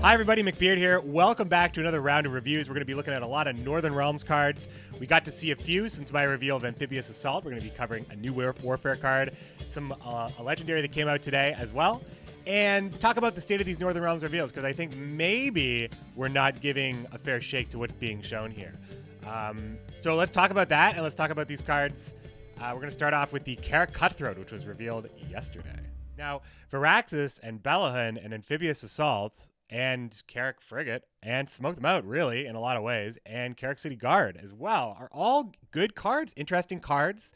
Hi everybody, McBeard here. Welcome back to another round of reviews. We're going to be looking at a lot of Northern Realms cards. We got to see a few since my reveal of Amphibious Assault. We're going to be covering a new Warfare card, a legendary that came out today as well, and talk about the state of these Northern Realms reveals, because I think maybe we're not giving a fair shake to what's being shown here. So let's talk about that, and let's talk about these cards. We're going to start off with the Carrick Cutthroat, which was revealed yesterday. Now, Viraxis and Belohun and Amphibious Assault and Carrick Frigate and Smoke Them Out, really, in a lot of ways, and Carrick City Guard as well are all good cards, interesting cards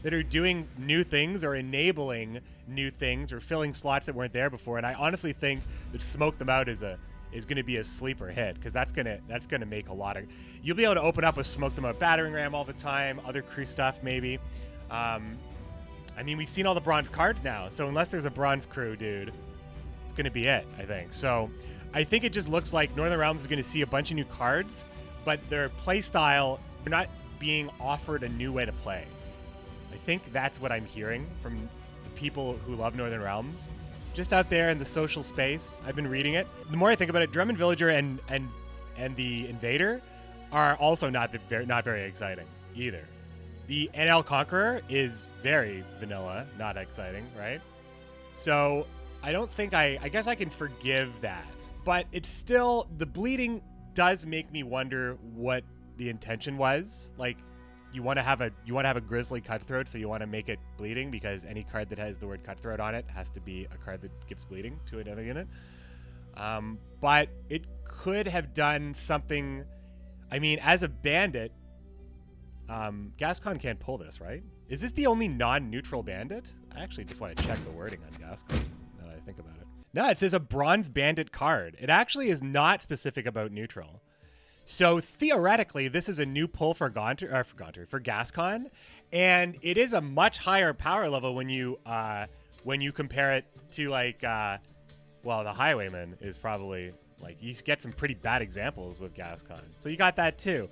that are doing new things or enabling new things or filling slots that weren't there before. And I honestly think that Smoke Them Out is going to be a sleeper hit, because that's gonna make a lot of. You'll be able to open up with Smoke Them Out Battering Ram all the time, other crew stuff maybe. I mean, we've seen all the bronze cards now, so unless there's a bronze crew, dude, it's gonna be it, I think. So I think it just looks like Northern Realms is going to see a bunch of new cards, but their play style, they're not being offered a new way to play. I think that's what I'm hearing from the people who love Northern Realms. Just out there in the social space, I've been reading it. The more I think about it, Drummond Villager and the Invader are also not very exciting either. The NL Conqueror is very vanilla, not exciting, right? So I don't think I guess I can forgive that, but it's still, the bleeding does make me wonder what the intention was. Like, you want to have a Grizzly Cutthroat, so you want to make it bleeding, because any card that has the word Cutthroat on it has to be a card that gives bleeding to another unit. But it could have done something. I mean, as a bandit, Gascon can't pull this, right? Is this the only non-neutral bandit? I actually just want to check the wording on Gascon. Think about it. No, it says a bronze bandit card. It actually is not specific about neutral. So theoretically, this is a new pull for Gascon, and it is a much higher power level when you compare it to, like, well, the Highwayman is probably, like, you get some pretty bad examples with Gascon. So you got that too.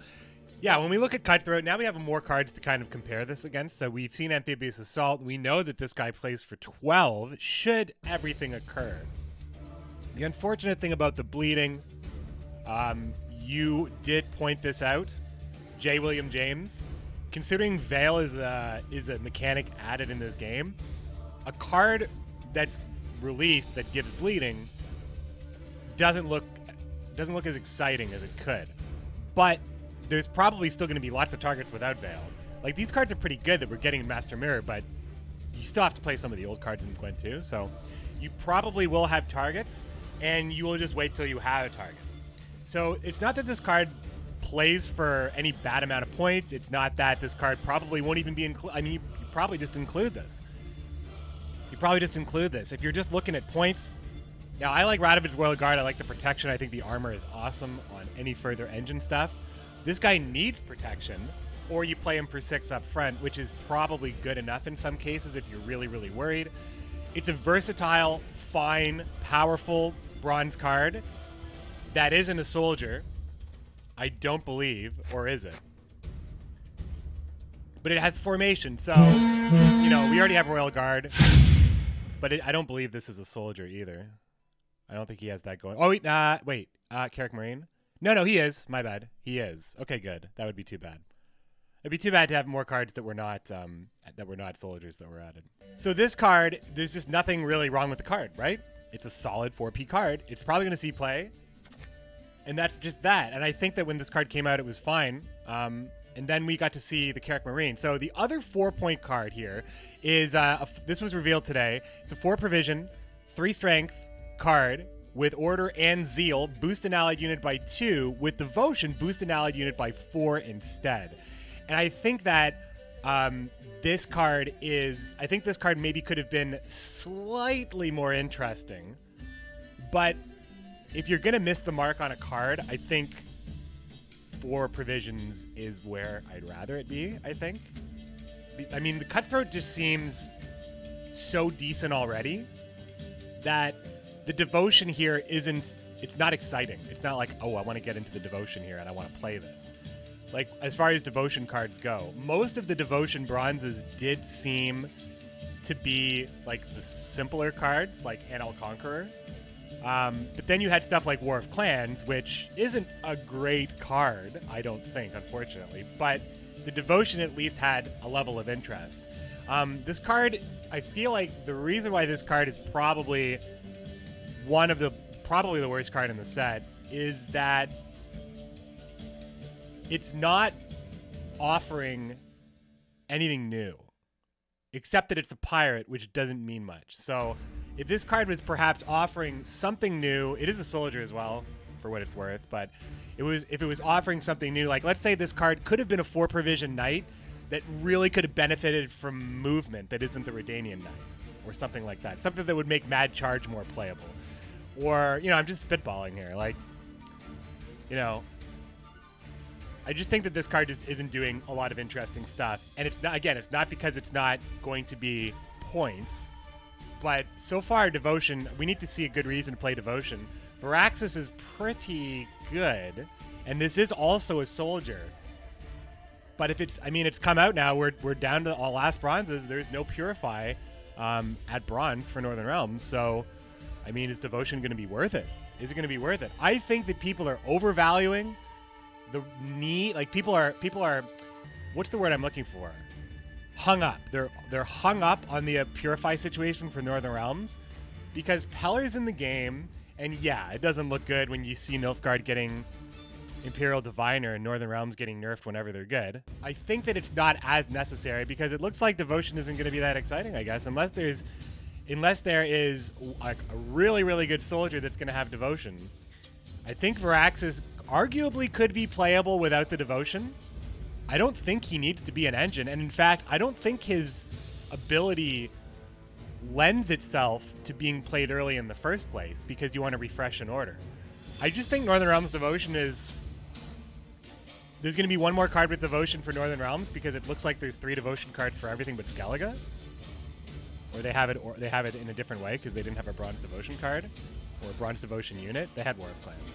Yeah, when we look at Cutthroat, now we have more cards to kind of compare this against. So we've seen Amphibious Assault. We know that this guy plays for 12, should everything occur. The unfortunate thing about the bleeding, you did point this out, J. William James. Considering Veil is a mechanic added in this game, a card that's released that gives bleeding doesn't look as exciting as it could. But there's probably still going to be lots of targets without Veil. Like, these cards are pretty good that we're getting in Master Mirror, but you still have to play some of the old cards in Gwent too. So you probably will have targets, and you will just wait till you have a target. So it's not that this card plays for any bad amount of points. It's not that this card probably won't even be included. I mean, you probably just include this. If you're just looking at points. Now, I like Radovid's Royal Guard. I like the protection. I think the armor is awesome on any further engine stuff. This guy needs protection, or you play him for 6 up front, which is probably good enough in some cases if you're really, really worried. It's a versatile, fine, powerful bronze card that isn't a soldier, I don't believe, or is it? But it has formation, so, you know, we already have Royal Guard, but I don't believe this is a soldier either. I don't think he has that going. Oh, wait, Carrick Marine? No, he is. My bad. He is. Okay, good. That would be too bad. It'd be too bad to have more cards that were not soldiers that were added. So this card, there's just nothing really wrong with the card, right? It's a solid 4P card. It's probably going to see play, and that's just that. And I think that when this card came out, it was fine. And then we got to see the Carrick Marine. So the other 4-point card here is this was revealed today. It's a 4 provision, 3 strength card. With Order and Zeal, boost an allied unit by 2. With Devotion, boost an allied unit by 4 instead. And I think that this card maybe could have been slightly more interesting. But if you're going to miss the mark on a card, I think 4 provisions is where I'd rather it be, I think. I mean, the Cutthroat just seems so decent already that the Devotion here it's not exciting. It's not like, oh, I want to get into the Devotion here and I want to play this. Like, as far as Devotion cards go, most of the Devotion bronzes did seem to be like the simpler cards, like NL Conqueror. But then you had stuff like War of Clans, which isn't a great card, I don't think, unfortunately. But the Devotion at least had a level of interest. This card, I feel like the reason why this card is probably probably the worst card in the set is that it's not offering anything new, except that it's a pirate, which doesn't mean much. So if this card was perhaps offering something new, it is a soldier as well, for what it's worth, but if it was offering something new, like let's say this card could have been a 4 provision knight that really could have benefited from movement that isn't the Redanian knight, or something like that. Something that would make Mad Charge more playable. Or, I'm just spitballing here. Like, I just think that this card just isn't doing a lot of interesting stuff. And it's not because it's not going to be points. But so far, Devotion, we need to see a good reason to play Devotion. Varaxis is pretty good. And this is also a soldier. But if it's come out now. We're down to all last bronzes. There's no Purify at bronze for Northern Realms. So, is Devotion going to be worth it? Is it going to be worth it? I think that people are overvaluing the need. Like people are, what's the word I'm looking for? Hung up. They're hung up on the Purify situation for Northern Realms because Pellar's in the game. And yeah, it doesn't look good when you see Nilfgaard getting Imperial Diviner and Northern Realms getting nerfed whenever they're good. I think that it's not as necessary because it looks like Devotion isn't going to be that exciting, I guess, unless there is like a really, really good soldier that's going to have Devotion. I think Varaxis arguably could be playable without the Devotion. I don't think he needs to be an engine, and in fact, I don't think his ability lends itself to being played early in the first place because you want to refresh an order. I just think Northern Realms Devotion is... There's going to be one more card with Devotion for Northern Realms because it looks like there's 3 Devotion cards for everything but Skellige. Or they have it in a different way because they didn't have a Bronze Devotion card or a Bronze Devotion unit. They had War of Clans.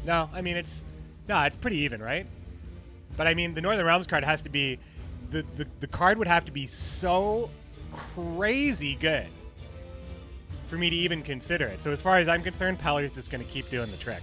No, it's pretty even, right? But the Northern Realms card has to be... The card would have to be so crazy good for me to even consider it. So as far as I'm concerned, Pellar's just going to keep doing the trick.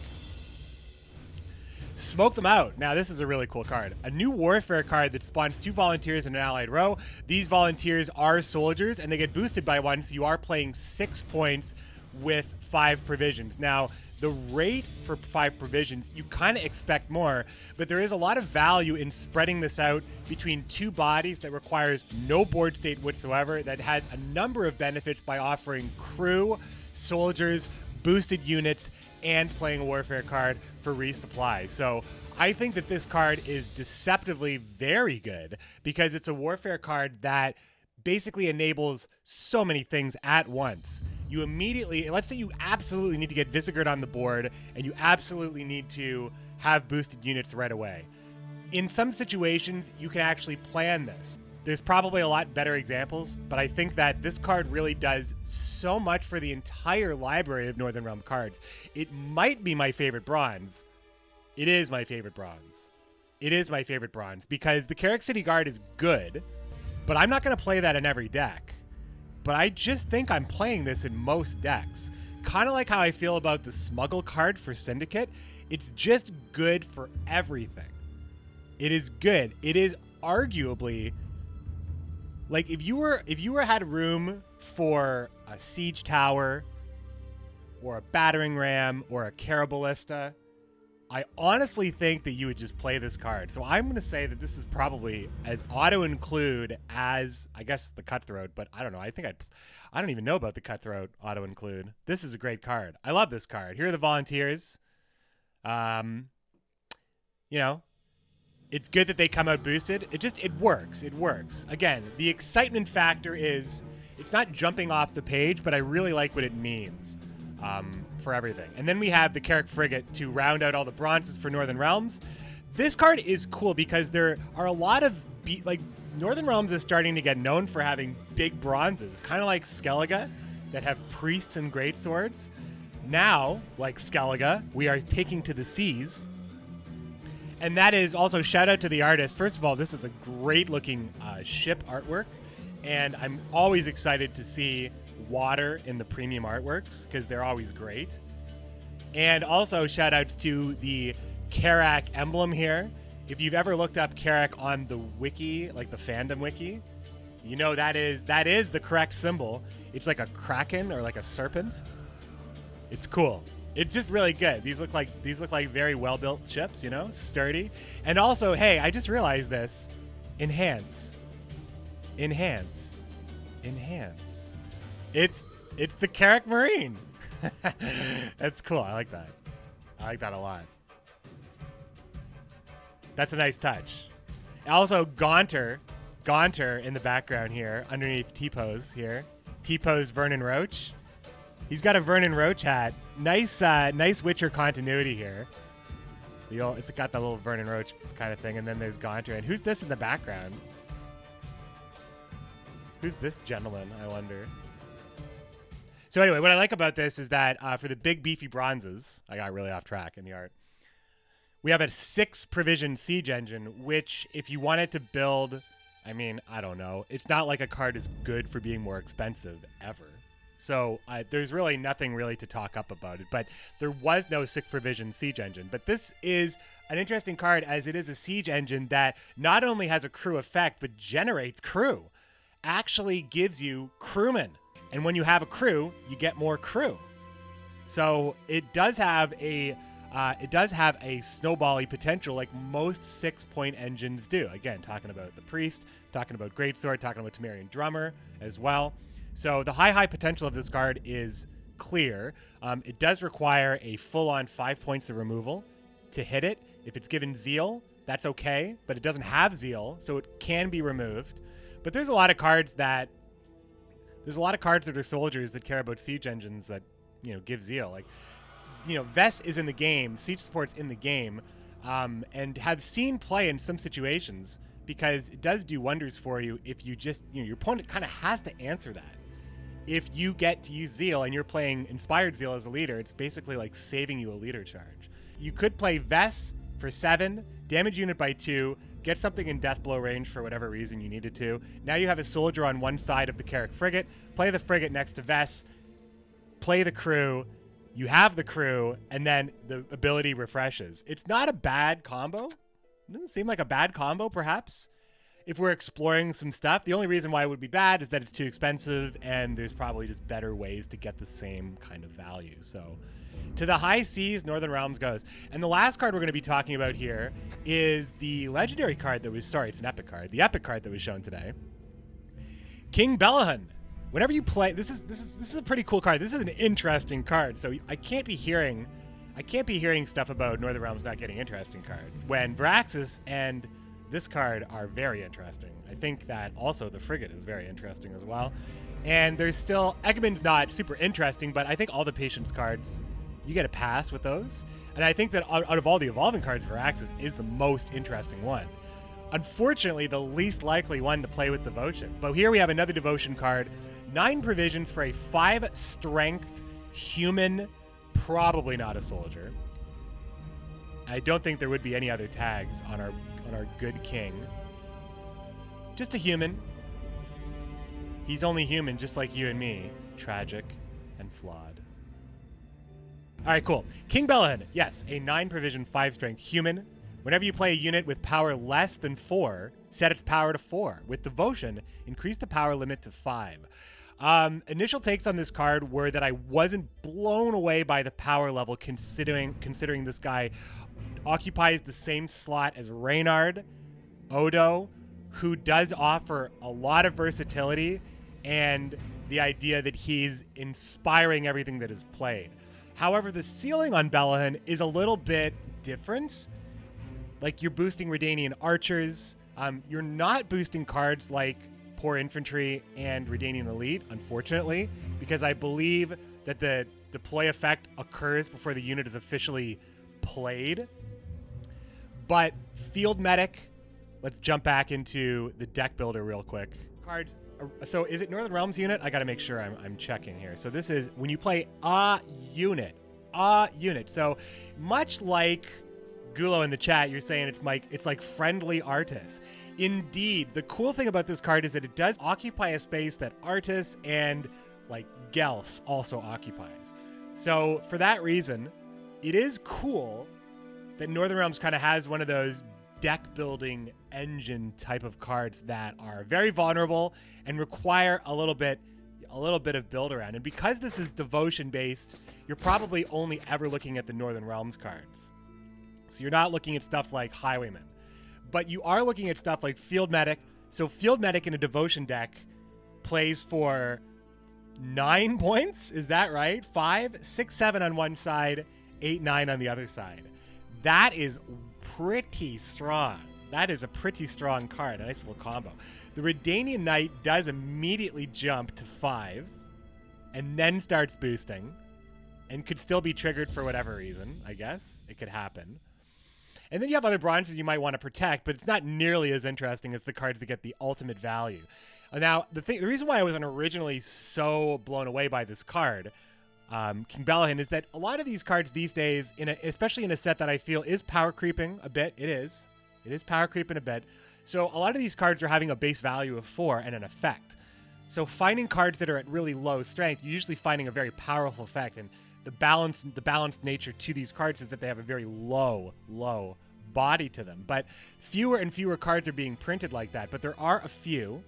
Smoke them out. Now, this is a really cool card. A new Warfare card that spawns 2 volunteers in an allied row. These volunteers are soldiers, and they get boosted by 1, so you are playing 6 points with 5 provisions. Now, the rate for 5 provisions, you kind of expect more, but there is a lot of value in spreading this out between 2 bodies that requires no board state whatsoever, that has a number of benefits by offering crew, soldiers, boosted units, and playing a Warfare card for resupply. So I think that this card is deceptively very good because it's a Warfare card that basically enables so many things at once. You immediately, let's say you absolutely need to get Visigored on the board and you absolutely need to have boosted units right away. In some situations, you can actually plan this. There's probably a lot better examples, but I think that this card really does so much for the entire library of Northern Realm cards. It might be my favorite bronze. It is my favorite bronze. It is my favorite bronze because the Carrick City Guard is good, but I'm not going to play that in every deck. But I just think I'm playing this in most decks. Kind of like how I feel about the Smuggle card for Syndicate. It's just good for everything. It is good. It is arguably... Like, if you had room for a Siege Tower or a Battering Ram or a Carabalista, I honestly think that you would just play this card. So I'm going to say that this is probably as auto-include as, I guess, the Cutthroat, but I don't know. I don't even know about the Cutthroat auto-include. This is a great card. I love this card. Here are the volunteers. It's good that they come out boosted. It works. It works. Again, the excitement factor is it's not jumping off the page, but I really like what it means for everything. And then we have the Carrick Frigate to round out all the bronzes for Northern Realms. This card is cool because there are a lot of Northern Realms is starting to get known for having big bronzes, kind of like Skellige that have priests and greatswords. Now, like Skellige, we are taking to the seas. And that is also shout out to the artist. First of all, this is a great looking ship artwork. And I'm always excited to see water in the premium artworks because they're always great. And also shout outs to the carrick emblem here. If you've ever looked up carrick on the wiki, like the fandom wiki, you know that is the correct symbol. It's like a kraken or like a serpent. It's cool. It's just really good. These look like very well built ships, you know, sturdy. And also, hey, I just realized this. Enhance. It's the Carrick Marine. That's cool. I like that. I like that a lot. That's a nice touch. Also, Gaunter in the background here, underneath T-Pose here. T-Pose Vernon Roach. He's got a Vernon Roach hat. Nice Witcher continuity here. It's got that little Vernon Roach kind of thing, and then there's Gaunter. And who's this in the background? Who's this gentleman, I wonder? So anyway, what I like about this is that for the big beefy bronzes, I got really off track in the art, we have a 6 provision siege engine, which if you wanted to build, I mean, I don't know. It's not like a card is good for being more expensive ever. So there's really nothing really to talk up about it. But there was no 6 provision siege engine. But this is an interesting card as it is a siege engine that not only has a crew effect, but generates crew. Actually gives you crewmen. And when you have a crew, you get more crew. So it does have a snowbally potential like most 6-point engines do. Again, talking about the Priest, talking about Greatsword, talking about Temerian Drummer as well. So the high potential of this card is clear. It does require a full-on 5 points of removal to hit it. If it's given Zeal, that's okay, but it doesn't have Zeal, so it can be removed. But there's a lot of cards that are soldiers that care about siege engines that, you know, give Zeal. Like, you know, Vess is in the game, siege support's in the game, and have seen play in some situations because it does do wonders for you if you just, you know, your opponent kind of has to answer that. If you get to use Zeal and you're playing Inspired Zeal as a leader, it's basically like saving you a leader charge. You could play Vess for 7, damage unit by 2, get something in death blow range for whatever reason you needed to. Now you have a soldier on one side of the Carrick frigate, play the frigate next to Vess, play the crew, you have the crew, and then the ability refreshes. It's not a bad combo. It doesn't seem like a bad combo, perhaps. If we're exploring some stuff, the only reason why it would be bad is that it's too expensive, and there's probably just better ways to get the same kind of value. So, to the high seas, Northern Realms goes. And the last card we're going to be talking about here is the legendary card that was, sorry, it's an epic card. The epic card that was shown today. King Belohun. Whenever you play, this is a pretty cool card. This is an interesting card. So I can't be hearing stuff about Northern Realms not getting interesting cards when Varaxis and this card are very interesting. I think that also the frigate is very interesting as well. And there's still, Egemon's not super interesting, but I think all the Patience cards, you get a pass with those. And I think that out of all the evolving cards, Varaxis is the most interesting one. Unfortunately, the least likely one to play with Devotion. But here we have another Devotion card. 9 provisions for a 5 strength human, probably not a soldier. I don't think there would be any other tags on our good king. Just a human. He's only human, just like you and me. Tragic and flawed. All right, cool. King Belohun, yes, a 9 provision, 5 strength human. Whenever you play a unit with power less than 4, set its power to 4. With Devotion, increase the power limit to 5. Initial takes on this card were that I wasn't blown away by the power level, considering this guy occupies the same slot as Reynard, Odo, who does offer a lot of versatility and the idea that he's inspiring everything that is played. However, the ceiling on Belohun is a little bit different. Like, you're boosting Redanian archers. You're not boosting cards like Poor Infantry and Redanian Elite, unfortunately, because I believe that the deploy effect occurs before the unit is officially played. But Field Medic, let's jump back into the deck builder real quick. Cards. So is it Northern Realms unit? I got to make sure I'm checking here. So this is when you play a unit. So much like Gulo in the chat, you're saying it's like friendly Artis. Indeed, the cool thing about this card is that it does occupy a space that Artis and like Gels also occupies. So for that reason, it is cool that Northern Realms kind of has one of those deck building engine type of cards that are very vulnerable and require a little bit of build around. And because this is devotion based, you're probably only ever looking at the Northern Realms cards. So you're not looking at stuff like Highwayman, but you are looking at stuff like Field Medic. So Field Medic in a devotion deck plays for 9 points. Is that right? 5, 6, 7 on one side, 8, 9 on the other side. That is pretty strong. That is a pretty strong card. A nice little combo. The Redanian Knight does immediately jump to 5 and then starts boosting and could still be triggered for whatever reason, I guess. It could happen. And then you have other bronzes you might want to protect, but it's not nearly as interesting as the cards that get the ultimate value. Now, the reason why I wasn't originally so blown away by this card, King Belohun, is that a lot of these cards these days, especially in a set that I feel is power creeping a bit, it is power creeping a bit. So a lot of these cards are having a base value of 4 and an effect. So finding cards that are at really low strength, you're usually finding a very powerful effect. And the balanced nature to these cards is that they have a very low body to them. But fewer and fewer cards are being printed like that. But there are a few.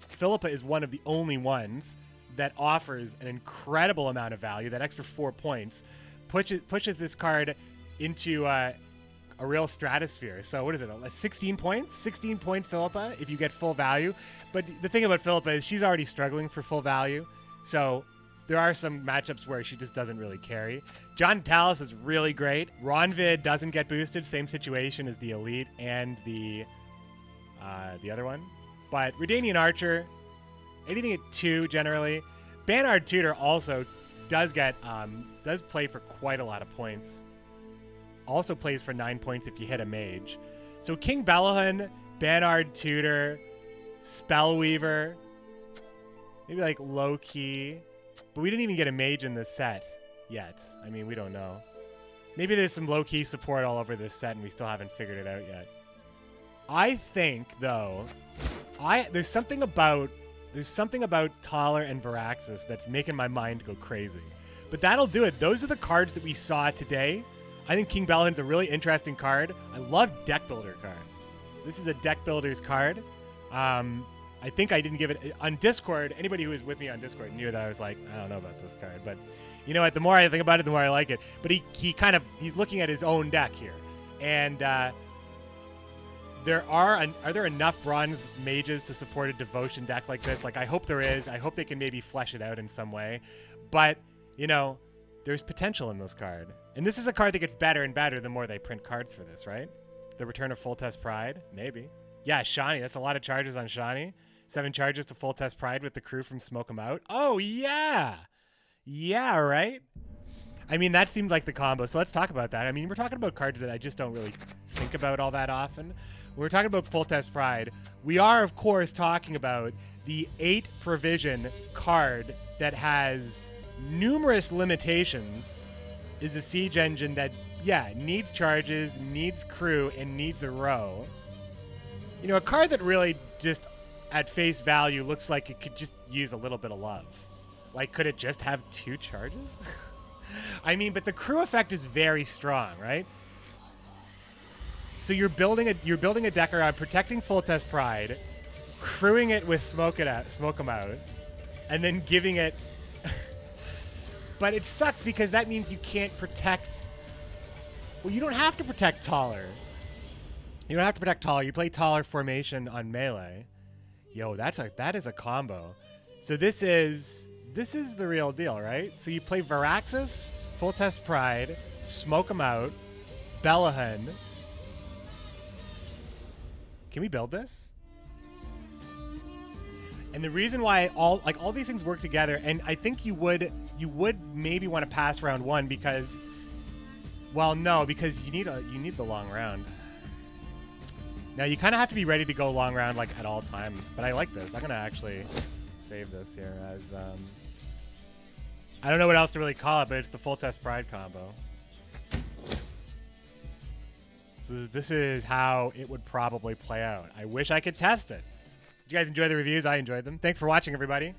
Philippa is one of the only ones that offers an incredible amount of value. That extra 4 points pushes this card into a real stratosphere. So what is it, 16 points? 16-point Philippa if you get full value. But the thing about Philippa is she's already struggling for full value. So there are some matchups where she just doesn't really carry. John Talus is really great. Ronvid doesn't get boosted. Same situation as the Elite and the other one. But Redanian Archer, anything at 2 generally. Banard Tutor also does play for quite a lot of points. Also plays for 9 points if you hit a mage. So King Belohun, Banard Tutor, Spellweaver, maybe like low key. But we didn't even get a mage in this set yet. I mean, we don't know. Maybe there's some low key support all over this set and we still haven't figured it out yet. I think though, there's something about Taller and Varaxis that's making my mind go crazy. But that'll do it. Those are the cards that we saw today. I think King Belohun's a really interesting card. I love deck builder cards. This is a deck builder's card. I think I didn't give it on Discord. Anybody who was with me on Discord knew that I was like, I don't know about this card. But you know what? The more I think about it, the more I like it. But he's looking at his own deck here. And are there enough bronze mages to support a devotion deck like this? Like, I hope there is. I hope they can maybe flesh it out in some way. But, you know, there's potential in this card. And this is a card that gets better and better the more they print cards for this, right? The Return of Fulltest Pride, maybe. Yeah, Shani. That's a lot of charges on Shani. 7 charges to Fulltest Pride with the crew from Smoke 'em Out. Oh, yeah. Yeah, right? I mean, that seems like the combo. So let's talk about that. I mean, we're talking about cards that I just don't really think about all that often. When we're talking about Fulltest Pride, we are, of course, talking about the 8 provision card that has numerous limitations, is a siege engine that, yeah, needs charges, needs crew, and needs a row. You know, a card that really just, at face value, looks like it could just use a little bit of love. Like, could it just have 2 charges? I mean, but the crew effect is very strong, right? So you're building a deck around protecting Fulltest Pride, crewing it with Smoke 'em Out, and then giving it. But it sucks because that means you can't protect. Well, you don't have to protect Taller. You don't have to protect Taller. You play Taller formation on melee. Yo, that is a combo. So this is the real deal, right? So you play Varaxis, Fulltest Pride, Smoke 'em Out, Belohun. Can we build this? And the reason why all these things work together, and I think you would maybe want to pass round 1 because, well, no, because you need the long round. Now you kind of have to be ready to go long round like at all times. But I like this. I'm gonna actually save this here as I don't know what else to really call it, but it's the Fulltest Pride combo. So this is how it would probably play out. I wish I could test it. Did you guys enjoy the reviews? I enjoyed them. Thanks for watching, everybody.